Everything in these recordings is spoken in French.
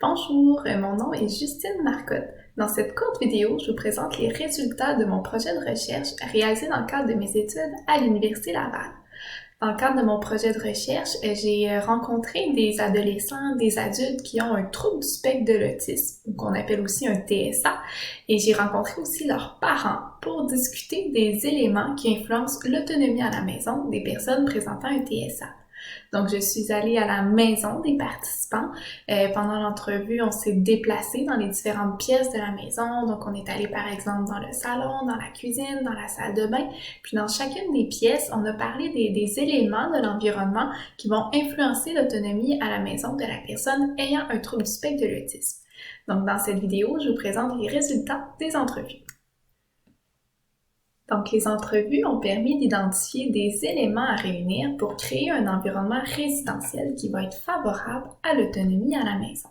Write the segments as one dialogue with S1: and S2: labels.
S1: Bonjour, mon nom est Justine Marcotte. Dans cette courte vidéo, je vous présente les résultats de mon projet de recherche réalisé dans le cadre de mes études à l'Université Laval. Dans le cadre de mon projet de recherche, j'ai rencontré des adolescents, des adultes qui ont un trouble du spectre de l'autisme, qu'on appelle aussi un TSA, et j'ai rencontré aussi leurs parents pour discuter des éléments qui influencent l'autonomie à la maison des personnes présentant un TSA. Donc, je suis allée à la maison des participants. Pendant l'entrevue, on s'est déplacé dans les différentes pièces de la maison. Donc, on est allé, par exemple, dans le salon, dans la cuisine, dans la salle de bain. Puis, dans chacune des pièces, on a parlé des éléments de l'environnement qui vont influencer l'autonomie à la maison de la personne ayant un trouble du spectre de l'autisme. Donc, dans cette vidéo, je vous présente les résultats des entrevues. Donc, les entrevues ont permis d'identifier des éléments à réunir pour créer un environnement résidentiel qui va être favorable à l'autonomie à la maison.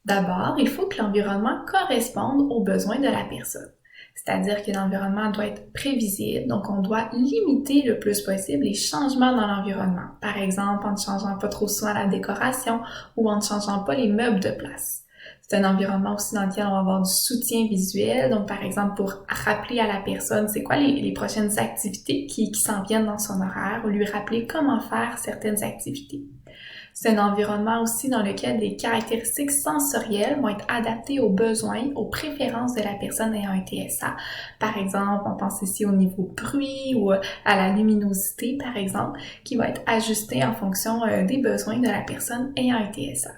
S1: D'abord, il faut que l'environnement corresponde aux besoins de la personne. C'est-à-dire que l'environnement doit être prévisible, donc on doit limiter le plus possible les changements dans l'environnement. Par exemple, en ne changeant pas trop souvent la décoration ou en ne changeant pas les meubles de place. C'est un environnement aussi dans lequel on va avoir du soutien visuel, donc par exemple pour rappeler à la personne c'est quoi les prochaines activités qui s'en viennent dans son horaire ou lui rappeler comment faire certaines activités. C'est un environnement aussi dans lequel les caractéristiques sensorielles vont être adaptées aux besoins, aux préférences de la personne ayant un TSA. Par exemple, on pense ici au niveau bruit ou à la luminosité, par exemple, qui va être ajusté en fonction des besoins de la personne ayant un TSA.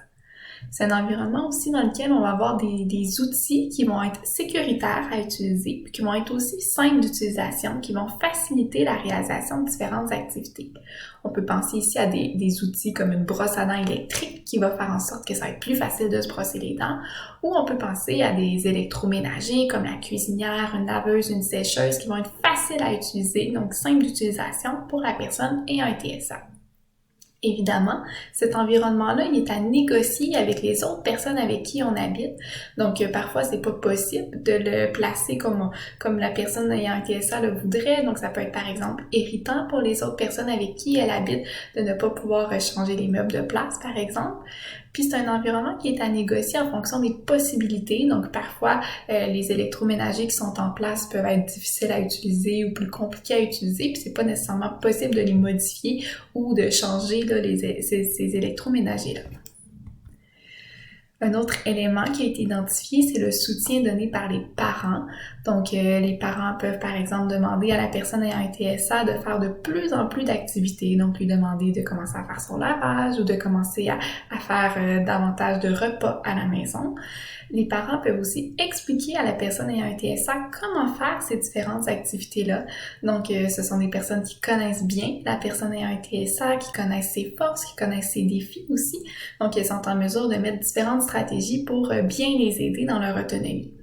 S1: C'est un environnement aussi dans lequel on va avoir des outils qui vont être sécuritaires à utiliser, puis qui vont être aussi simples d'utilisation, qui vont faciliter la réalisation de différentes activités. On peut penser ici à des outils comme une brosse à dents électrique qui va faire en sorte que ça va être plus facile de se brosser les dents, ou on peut penser à des électroménagers comme la cuisinière, une laveuse, une sécheuse qui vont être faciles à utiliser, donc simples d'utilisation pour la personne ayant un TSA. Évidemment, cet environnement-là, il est à négocier avec les autres personnes avec qui on habite. Donc, parfois, c'est pas possible de le placer comme la personne ayant un TSA le voudrait. Donc, ça peut être, par exemple, irritant pour les autres personnes avec qui elle habite de ne pas pouvoir changer les meubles de place, par exemple. Puis, c'est un environnement qui est à négocier en fonction des possibilités. Donc, parfois, les électroménagers qui sont en place peuvent être difficiles à utiliser ou plus compliqués à utiliser. Puis, c'est pas nécessairement possible de les modifier ou de changer là, ces électroménagers-là. Un autre élément qui a été identifié, c'est le soutien donné par les parents. Donc, les parents peuvent, par exemple, demander à la personne ayant un TSA de faire de plus en plus d'activités. Donc, lui demander de commencer à faire son lavage ou de commencer à faire davantage de repas à la maison. Les parents peuvent aussi expliquer à la personne ayant un TSA comment faire ces différentes activités-là. Donc, ce sont des personnes qui connaissent bien la personne ayant un TSA, qui connaissent ses forces, qui connaissent ses défis aussi. Donc, elles sont en mesure de mettre différentes stratégies pour bien les aider dans leur autonomie.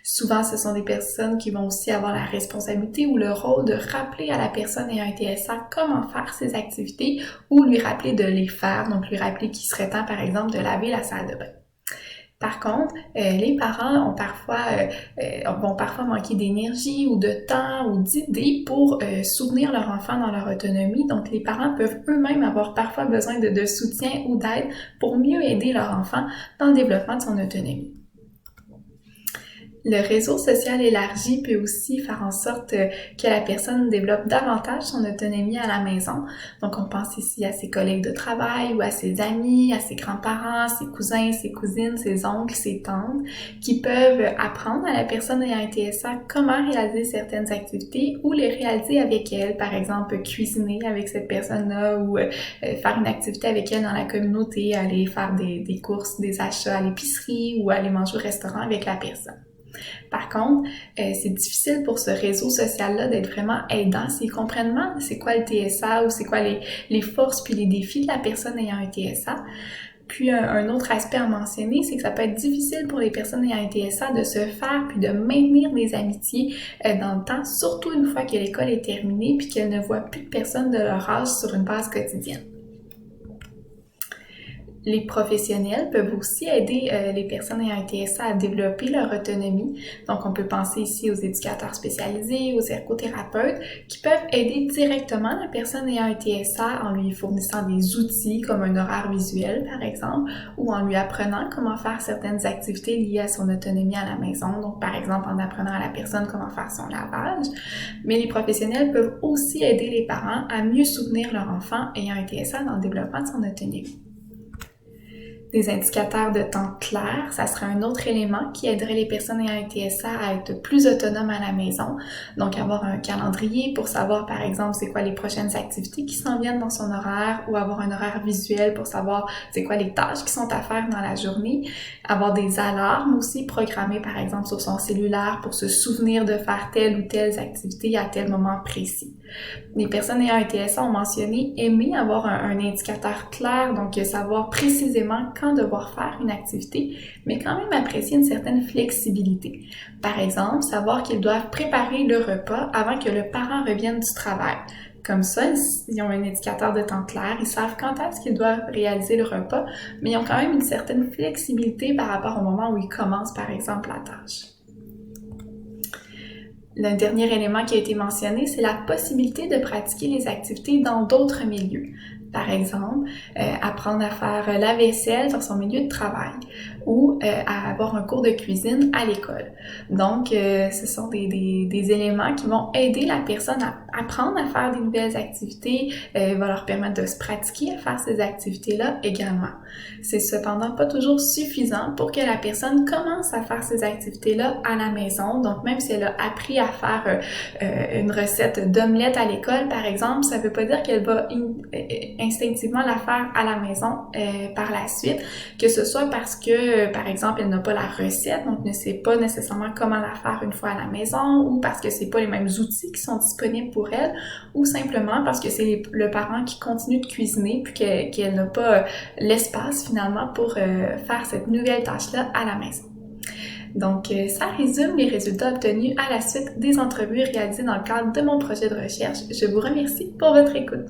S1: Souvent, ce sont des personnes qui vont aussi avoir la responsabilité ou le rôle de rappeler à la personne ayant un TSA comment faire ces activités ou lui rappeler de les faire, donc lui rappeler qu'il serait temps, par exemple, de laver la salle de bain. Par contre, les parents vont parfois manquer d'énergie ou de temps ou d'idées pour soutenir leur enfant dans leur autonomie. Donc, les parents peuvent eux-mêmes avoir parfois besoin de soutien ou d'aide pour mieux aider leur enfant dans le développement de son autonomie. Le réseau social élargi peut aussi faire en sorte que la personne développe davantage son autonomie à la maison. Donc, on pense ici à ses collègues de travail ou à ses amis, à ses grands-parents, ses cousins, ses cousines, ses oncles, ses tantes, qui peuvent apprendre à la personne ayant un TSA comment réaliser certaines activités ou les réaliser avec elle. Par exemple, cuisiner avec cette personne-là ou faire une activité avec elle dans la communauté, aller faire des courses, des achats à l'épicerie ou aller manger au restaurant avec la personne. Par contre, c'est difficile pour ce réseau social-là d'être vraiment aidant s'ils comprennent mal c'est quoi le TSA ou c'est quoi les forces puis les défis de la personne ayant un TSA. Puis un autre aspect à mentionner, c'est que ça peut être difficile pour les personnes ayant un TSA de se faire puis de maintenir des amitiés dans le temps, surtout une fois que l'école est terminée puis qu'elles ne voient plus de personnes de leur âge sur une base quotidienne. Les professionnels peuvent aussi aider les personnes ayant un TSA à développer leur autonomie. Donc, on peut penser ici aux éducateurs spécialisés, aux ergothérapeutes, qui peuvent aider directement la personne ayant un TSA en lui fournissant des outils comme un horaire visuel, par exemple, ou en lui apprenant comment faire certaines activités liées à son autonomie à la maison. Donc, par exemple, en apprenant à la personne comment faire son lavage. Mais les professionnels peuvent aussi aider les parents à mieux soutenir leur enfant ayant un TSA dans le développement de son autonomie. Des indicateurs de temps clairs, ça serait un autre élément qui aiderait les personnes ayant un TSA à être plus autonomes à la maison. Donc, avoir un calendrier pour savoir, par exemple, c'est quoi les prochaines activités qui s'en viennent dans son horaire, ou avoir un horaire visuel pour savoir c'est quoi les tâches qui sont à faire dans la journée. Avoir des alarmes aussi programmées, par exemple, sur son cellulaire pour se souvenir de faire telle ou telle activité à tel moment précis. Les personnes ayant un TSA ont mentionné aimer avoir un indicateur clair, donc savoir précisément quand devoir faire une activité, mais quand même apprécier une certaine flexibilité. Par exemple, savoir qu'ils doivent préparer le repas avant que le parent revienne du travail. Comme ça, ils ont un indicateur de temps clair, ils savent quand est-ce qu'ils doivent réaliser le repas, mais ils ont quand même une certaine flexibilité par rapport au moment où ils commencent, par exemple, la tâche. Le dernier élément qui a été mentionné, c'est la possibilité de pratiquer les activités dans d'autres milieux. Par exemple, apprendre à faire la vaisselle dans son milieu de travail ou à avoir un cours de cuisine à l'école. Donc, ce sont des éléments qui vont aider la personne à apprendre à faire des nouvelles activités, va leur permettre de se pratiquer à faire ces activités-là également. C'est cependant pas toujours suffisant pour que la personne commence à faire ces activités-là à la maison. Donc, même si elle a appris à faire une recette d'omelette à l'école, par exemple, ça veut pas dire qu'elle va instinctivement la faire à la maison par la suite, que ce soit parce que, par exemple, elle n'a pas la recette, donc ne sait pas nécessairement comment la faire une fois à la maison, ou parce que c'est pas les mêmes outils qui sont disponibles pour elle, ou simplement parce que c'est le parent qui continue de cuisiner puis qu'elle n'a pas l'espace finalement pour faire cette nouvelle tâche-là à la maison. Donc, ça résume les résultats obtenus à la suite des entrevues réalisées dans le cadre de mon projet de recherche. Je vous remercie pour votre écoute.